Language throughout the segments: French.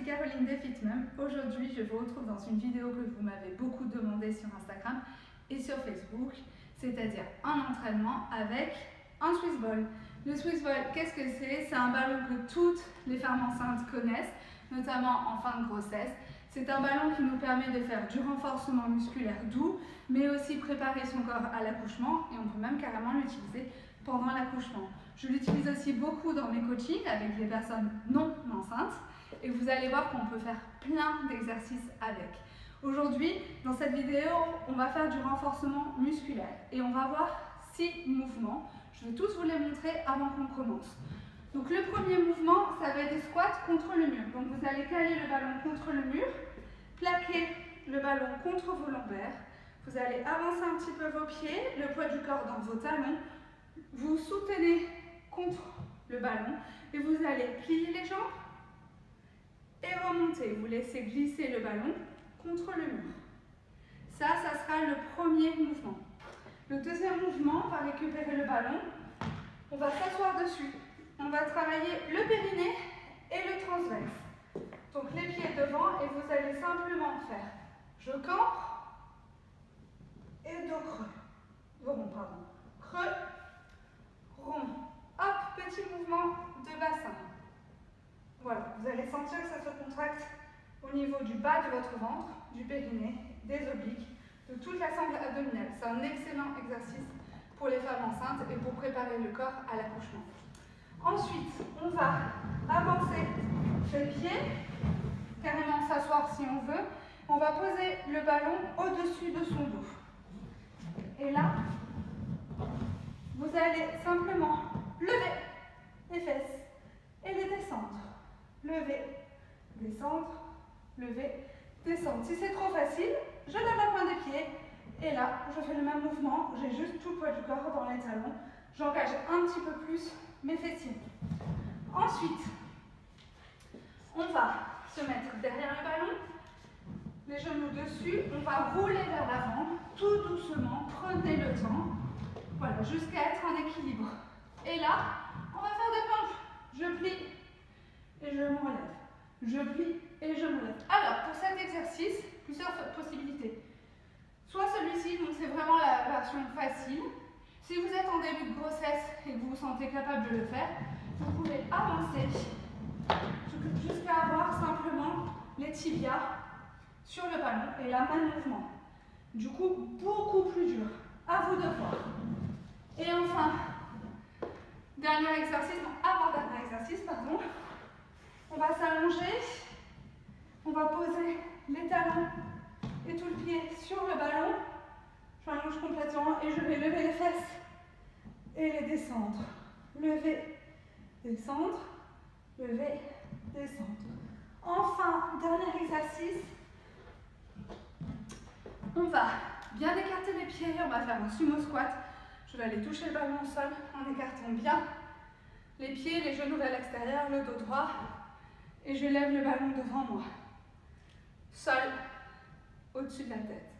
ici Caroline de FitMum. Aujourd'hui, je vous retrouve dans une vidéo que vous m'avez beaucoup demandé sur Instagram et sur Facebook, c'est-à-dire un entraînement avec un Swiss ball. Le Swiss ball, qu'est-ce que c'est? C'est un ballon que toutes les femmes enceintes connaissent, notamment en fin de grossesse. C'est un ballon qui nous permet de faire du renforcement musculaire doux, mais aussi préparer son corps à l'accouchement, et on peut même carrément l'utiliser pendant l'accouchement. Je l'utilise aussi beaucoup dans mes coachings avec les personnes non enceintes, et vous allez voir qu'on peut faire plein d'exercices avec. Aujourd'hui, dans cette vidéo, on va faire du renforcement musculaire et on va voir 6 mouvements. Je vais tous vous les montrer avant qu'on commence. Donc le premier mouvement, ça va être des squats contre le mur. Donc vous allez caler le ballon contre le mur, plaquer le ballon contre vos lombaires. Vous allez avancer un petit peu vos pieds, le poids du corps dans vos talons. Vous soutenez contre le ballon et vous allez plier les jambes et remonter. Vous laissez glisser le ballon contre le mur. Ça sera le premier mouvement. Le deuxième mouvement, on va récupérer le ballon, on va s'asseoir dessus. On va travailler le périnée et le transverse. Donc les pieds devant et vous allez simplement faire je campe et dos creux. Rond, pardon. Creux, rond. Hop, petit mouvement de bassin. Voilà, vous allez sentir que ça se contracte au niveau du bas de votre ventre, du périnée, des obliques, de toute la sangle abdominale. C'est un excellent exercice pour les femmes enceintes et pour préparer le corps à l'accouchement. Ensuite, on va avancer les pieds, carrément s'asseoir si on veut. On va poser le ballon au-dessus de son dos. Et là, vous allez simplement lever les fesses et les descendre. Lever, descendre, lever, descendre. Si c'est trop facile, je lève la pointe des pieds. Et là, je fais le même mouvement. J'ai juste tout le poids du corps dans les talons. J'engage un petit peu plus mes fessiers. Ensuite, on va se mettre derrière le ballon, les genoux dessus, on va rouler vers l'avant, tout doucement, prenez le temps, voilà, jusqu'à être en équilibre. Et là, on va faire des pompes. Je plie et je me relève. Je plie et je me relève. Alors, pour cet exercice, plusieurs possibilités. Soit celui-ci, donc c'est vraiment la version facile. Si vous êtes en début de grossesse et que vous vous sentez capable de le faire, vous pouvez avancer jusqu'à avoir simplement les tibias sur le ballon et la main de mouvement. Du coup, beaucoup plus dur. À vous de voir. Et enfin, dernier exercice, avant-dernier exercice, pardon. On va s'allonger, on va poser les talons et tout le pied sur le ballon. Je m'allonge complètement et je vais lever les fesses et les descendre. Lever, descendre, lever, descendre. Enfin, dernier exercice. On va bien écarter les pieds, on va faire un sumo squat. Je vais aller toucher le ballon au sol en écartant bien les pieds, les genoux vers l'extérieur, le dos droit. Et je lève le ballon devant moi. Sol, au-dessus de la tête.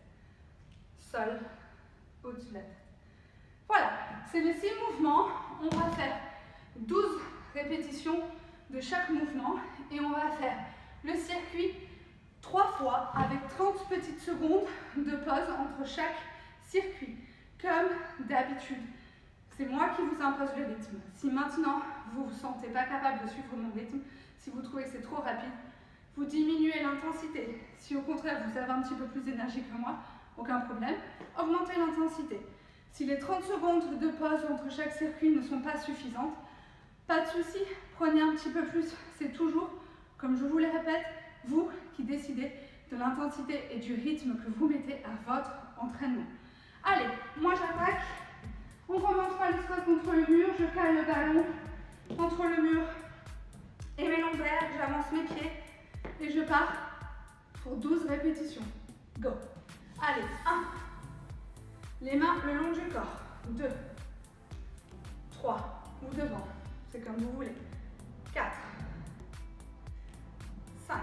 Sol, au-dessus de la tête. Voilà, c'est les 6 mouvements. On va faire 12 répétitions de chaque mouvement et on va faire le circuit 3 fois avec 30 petites secondes de pause entre chaque circuit, comme d'habitude. C'est moi qui vous impose le rythme. Si maintenant vous ne vous sentez pas capable de suivre mon rythme, si vous trouvez que c'est trop rapide, vous diminuez l'intensité. Si au contraire vous avez un petit peu plus d'énergie que moi, aucun problème, augmentez l'intensité. Si les 30 secondes de pause entre chaque circuit ne sont pas suffisantes, pas de souci, prenez un petit peu plus. C'est toujours, comme je vous le répète, vous qui décidez de l'intensité et du rythme que vous mettez à votre entraînement. Allez, moi j'attaque. On commence par le squat contre le mur. Je cale le ballon contre le mur et mes lombaires. J'avance mes pieds et je pars pour 12 répétitions. Go! Allez, 1. Les mains le long du corps. 2. 3. Ou devant. C'est comme vous voulez. 4. 5.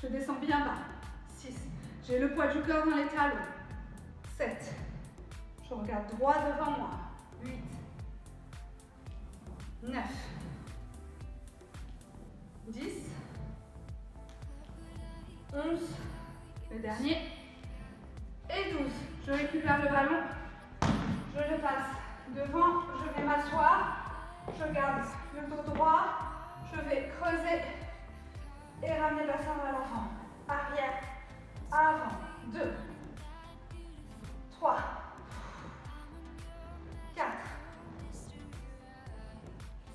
Je descends bien bas. 6. J'ai le poids du corps dans les talons. 7. Je regarde droit devant moi. 8. 9. 10. dernier. Et 12. Je récupère le ballon. Je le passe devant. Je vais m'asseoir. Je garde le dos droit. Je vais creuser et ramener le bassin vers l'avant. Arrière, avant. 2, 3, 4,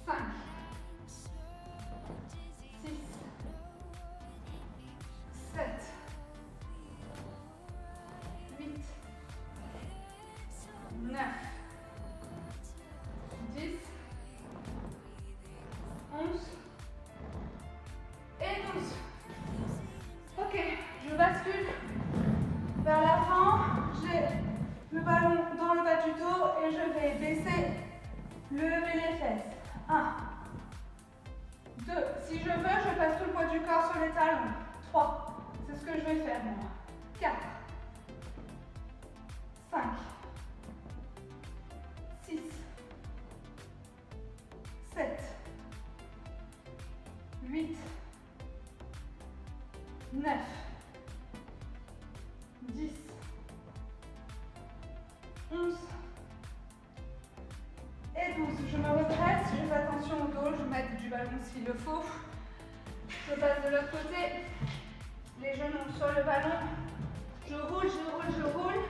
5, 6, 7, 8, 9, 10, 11 et 12. Ok, je bascule vers l'avant. J'ai le ballon dans le bas du dos et je vais baisser, lever les fesses. 1, 2. Si je veux, je passe tout le poids du corps sur les talons. 3. C'est ce que je vais faire moi. 4, 5, 6, 7, 8, 9, 10, 11 et 12. Je me redresse, je fais attention au dos, je mets du ballon s'il le faut. Je passe de l'autre côté, les genoux sur le ballon. Je roule, je roule, je roule.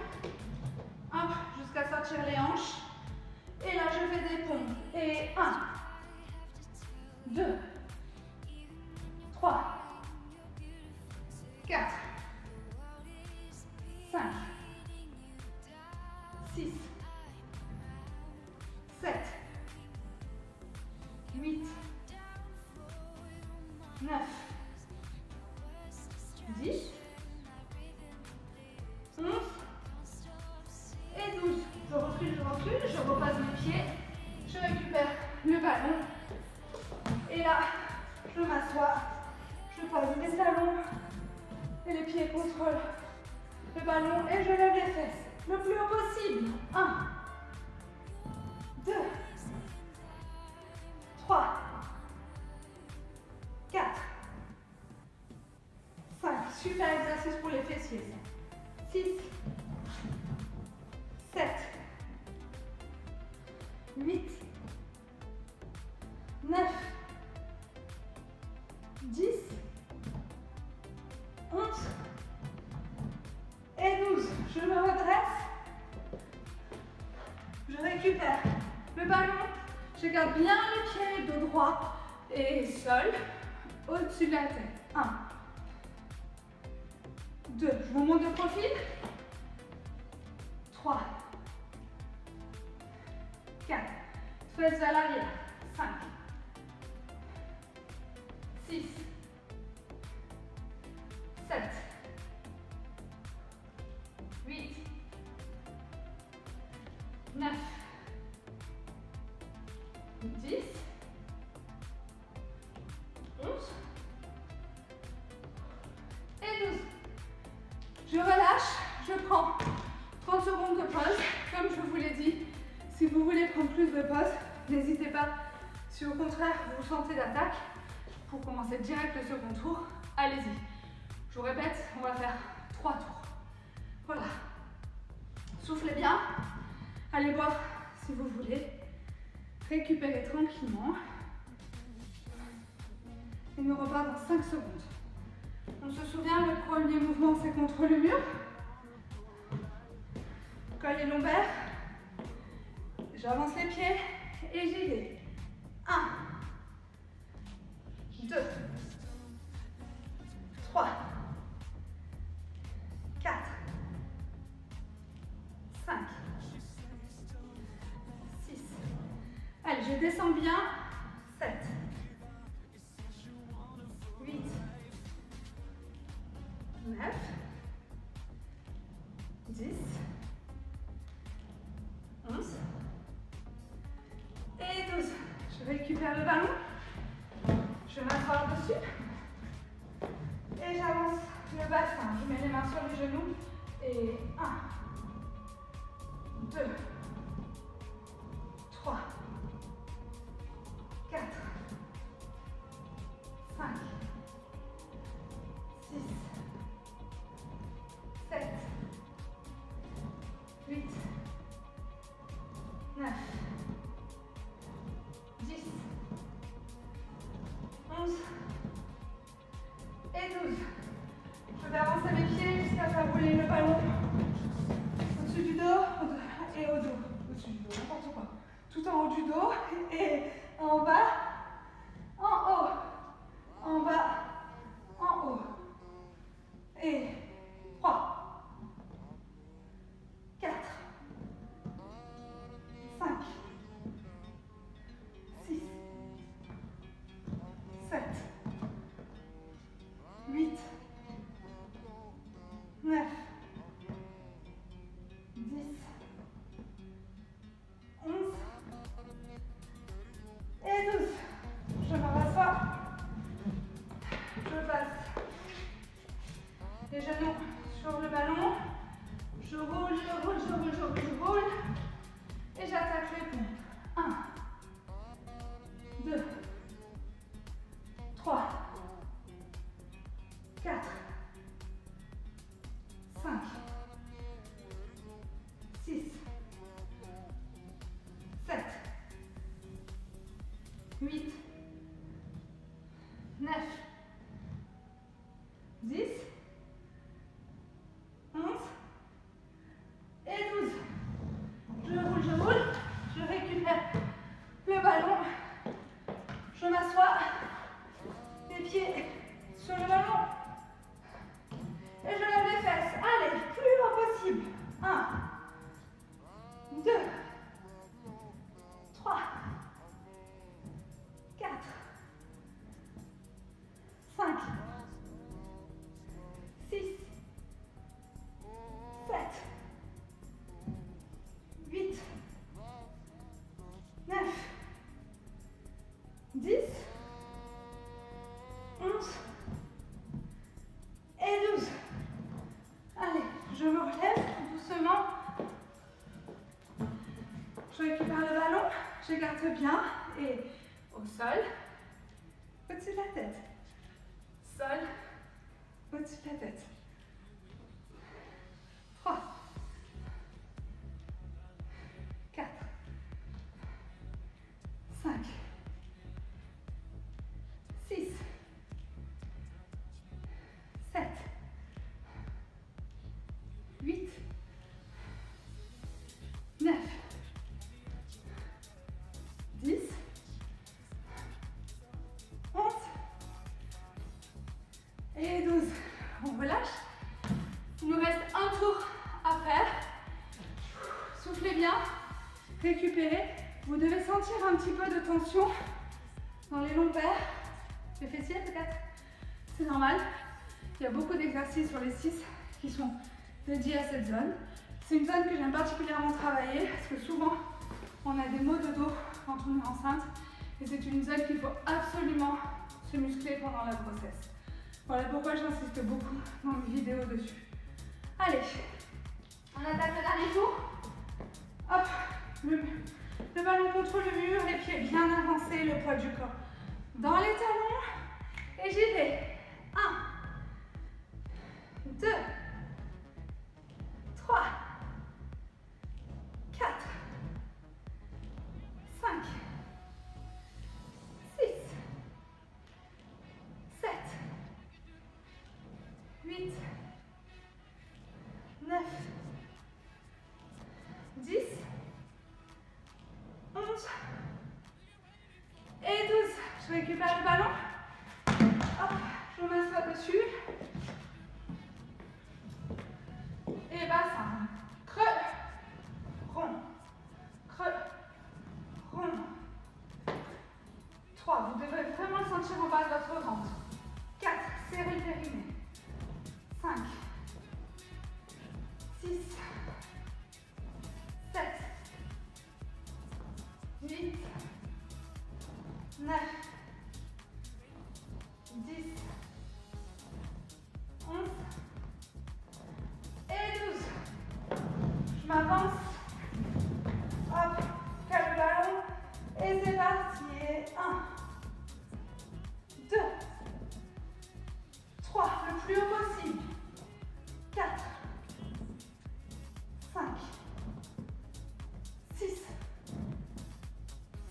Hop, jusqu'à sortir les hanches. Et là, je fais des pompes. Et 1, 2, 3, 4, 5, 6, 7, 8, 9, 10, 11 et 12. Je recule, je repasse mes pieds, je récupère le ballon. Et là, je m'assois, je pose les talons et les pieds contre le ballon et je lève les fesses le plus haut possible. 1, 2, 3, 4, 5. Super exercice pour les fessiers. 6, 7, 8, 9, 10, 11 et 12. Je me redresse. Je récupère le ballon. Je garde bien les pieds, dos droit et sol au-dessus de la tête. 1, 2. Je vous monte de profil. 3, 4. Fesses vers l'arrière. 5, 6, 7, 8, 9, 10, 11 et 12. Je relâche, je prends 30 secondes de pause. Comme je vous l'ai dit, si vous voulez prendre plus de pause, n'hésitez pas. Si au contraire vous sentez d'attaque, pour commencer direct le second tour, allez-y. Je vous répète, on va faire 3 tours. Voilà. Soufflez bien. Allez boire si vous voulez. Récupérez tranquillement. Et nous repart dans 5 secondes. On se souvient, le premier mouvement, c'est contre le mur. Collier lombaire. J'avance les pieds et j'y vais. 1, 2, 3, 4, 5, 6. Allez, je descends bien. 7, 8, 9, 10, 11 et 12. Je récupère le ballon. Je vais m'asseoir dessus. Et j'avance le bassin. Je mets les mains sur les genoux. Et 1, 2, 3, 4, 5, 6, et 12. Je vais avancer mes pieds jusqu'à faire rouler le ballon au-dessus du dos et au dos. Au-dessus du dos, n'importe quoi. Tout en haut du dos et en bas, en haut, en bas, en haut. Et 3, 4, 5, 6, 7, 8, 9, 10, 11 et 12. Je me rassois. Je passe les genoux sur le ballon. Je roule, je roule, je roule, je roule, je roule. Et j'attaque les pompes. 1, 2, 3, 4, 5, 6, 7, 8, 9, 10, 11 et 12. Je roule, je récupère le ballon, je m'assois, les pieds sur le ballon et je lève les fesses. Allez, plus loin possible. 1, 2, 3, 4, 5, 6, 7, 8, 9, 10, 11 et 12. Allez, je me relève doucement. Je récupère le ballon, je garde bien et au sol, au-dessus de la tête. Sol, au-dessus de la tête. 3, 4, 5, 6, 7, 8, 9, 10, 11 et 12. On relâche. Il nous reste un tour à faire. Soufflez bien, récupérez. Vous devez sentir un petit peu de tension dans les lombaires, les fessiers peut-être. C'est normal. Il y a beaucoup d'exercices sur les 6 qui sont dédiés à cette zone. C'est une zone que j'aime particulièrement travailler parce que souvent on a des maux de dos quand on est enceinte et c'est une zone qu'il faut absolument se muscler pendant la grossesse. Voilà pourquoi j'insiste beaucoup dans mes vidéos dessus. Allez, on attaque le dernier tour. Hop, le ballon contre le mur, les pieds bien avancés, le poids du corps dans les talons. Et j'y vais. 1, 2, 3, 4, 5, 6, 7, 8, 9, 10, 11 et 12. Je récupère le ballon. Hop, je m'assois dessus. Et bassin. Creux, rond, creux, rond. 3, vous devrez vraiment le sentir en bas de votre ventre. 4, serrez le périnée. 5, 6, 7, 8, 9, 10, 11 et 12. Je m'avance. Hop, calme le ballon. Et c'est parti. Et 1, 2, 3, le plus haut possible. 4, 5, 6,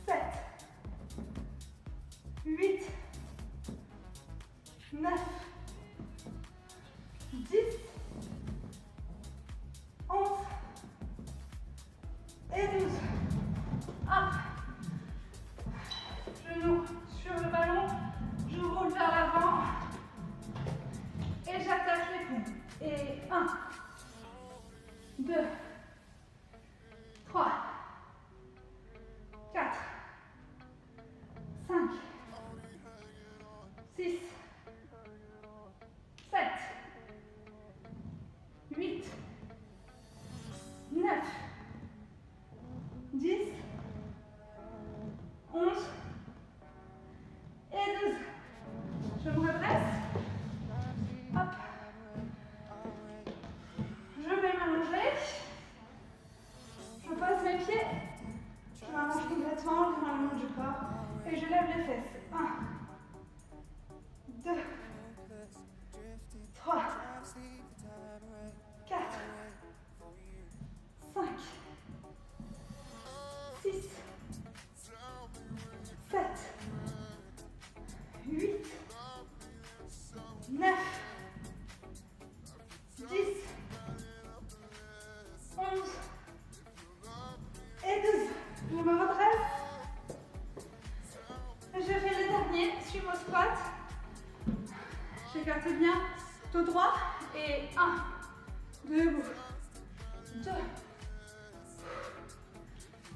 7, 8, 9, 10, 11 et 12. Hop. Genou sur le ballon, je roule vers l'avant et j'attaque les poumons. Et 1, 2, 3, 4, 5, 6, 7, 8, 9, 10, 11 et 12. Je me redresse. Hop. Je vais m'allonger. Je pose mes pieds. Je m'allonge complètement, je m'allonge du corps. Et je lève les fesses. 1, 2, 3, 4, 5, 6, 7, 8, 9, 10, 11 et 12. Je me redresse. Je fais le dernier, sumo squat. J'écarte bien dos droit. Et 1, debout, 2,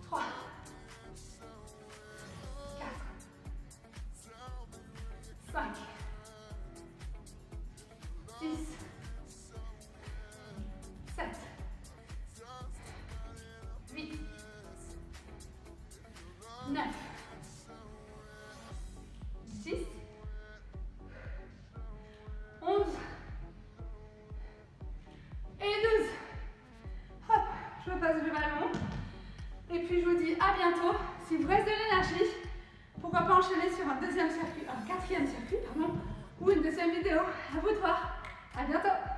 3, 4, 5, 6, 7, 8, 9, 10, 11 et 12. Hop, je passe le ballon. Et puis je vous dis à bientôt. Si vous reste de l'énergie, pourquoi pas enchaîner sur un quatrième circuit, pardon, ou une deuxième vidéo. À vous de voir. À bientôt.